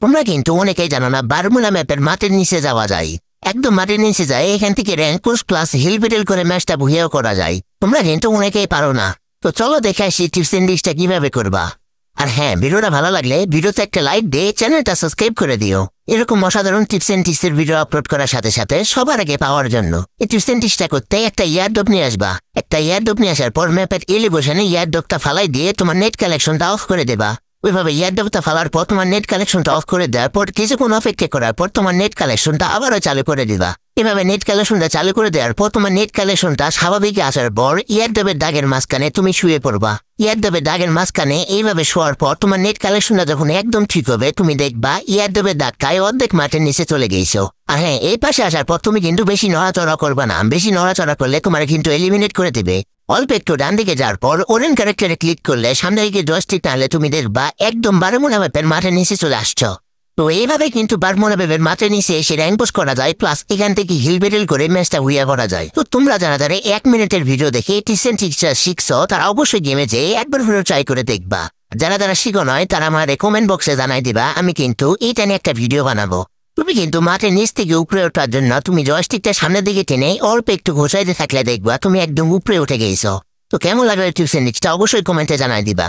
তোমরা কিন্তু অনেকেই জানো না বারমুলা ম্যাপের মাটির নিচে যাওয়া যায়। একদম মাটির নিচে যায়, এখান থেকে র্যাঙ্ক পুশ প্লাস হিল বিটেল করে ম্যাচটা বুঝেও করা যায়। তোমরা কিন্তু অনেকেই পারো না। তো চলো দেখে আসি টিপস এন্ড ট্রিক্সটা কিভাবে করবা। আর হ্যাঁ, ভিডিওটা ভালো লাগলে ভিডিওতে একটা লাইক দিয়ে চ্যানেলটা সাবস্ক্রাইব করে দিও, এরকম অসাধারণ টিপস এন্ড ট্রিক্সের ভিডিও আপলোড করার সাথে সাথে সবার আগে পাওয়ার জন্য। এই টিপস এন্ড ট্রিক্সটা করতে একটা ইয়ারড্রপ নিয়ে আসবা। একটা ইয়ারড্রপ নিয়ে আসার পর ম্যাপের এলিভেশনে ইয়ারড্রপটা ফালাই দিয়ে তোমার নেট কালেকশনটা অফ করে দেবা। ওইভাবে ইয়ারড্রপটা ফালার পর তোমার নেট কালেকশনটা অফ করে দেওয়ার পর কিছুক্ষণ অপেক্ষা করার পর তোমার নেট কালেকশনটা আবারও চালু করে দিবা। এভাবে নেট কালেকশনটা চালু করে দেওয়ার পর তোমার নেট কালেকশনটা স্বাভাবিক আসার পর ইয়ারড্রপের দাগের মাঝখানে তুমি শুয়ে পড়বা। ইয়ারড্রপের দাগের মাঝখানে এইভাবে শোয়ার পর তোমার নেট কালেকশনটা যখন একদম ঠিক হবে তুমি দেখবা ইয়ারড্রপের দাগটায় অর্ধেক মাঠের নিচে চলে গেছো। আর হ্যাঁ, এই পাশে আসার পর তুমি কিন্তু বেশি নড়াচড়া করবা না। বেশি নড়াচড়া করলে তোমার কিন্তু এলিমিনেট করে দেবে। অল্প একটু ডান দিকে যাওয়ার পর ওরেন ক্যারেক্টারে ক্লিক করলে সামনে দিকে জয়স্টিক টানলে তুমি দেখবা একদম বারমুলা ম্যাপের মাঠের নিচে চলে আসছো। তো এইভাবে কিন্তু বারমুলা ম্যাপের মাঠের নিচে এসে র্যাঙ্ক পুশ করা যায়, প্লাস এখান থেকে হিল বেটেল করে ম্যাচটা হুইয়া করা যায়। তো তোমরা যারা যারা 1 মিনিটের ভিডিও দেখে টিপস এন্ড ট্রিক্সটা শিখছো তারা অবশ্যই গেমে যেয়ে একবার হলেও ট্রাই করে দেখবা। যারা যারা শিখো নয় তারা আমার কমেন্ট বক্সে জানাই দিবা, আমি কিন্তু এইটা নিয়ে একটা ভিডিও বানাবো। তুমি কিন্তু মাঠের নিচ থেকে উপরে ওঠার জন্য তুমি জয়স্টিকটা সামনের দিকে টেনে অল্প একটু ঘোষাইতে থাকলে দেখবা তুমি একদম উপরে উঠে গেছো। তো কেমন লাগলো টিপস এন্ড ট্রিক্সটা অবশ্যই কমেন্টে জানাই দিবা।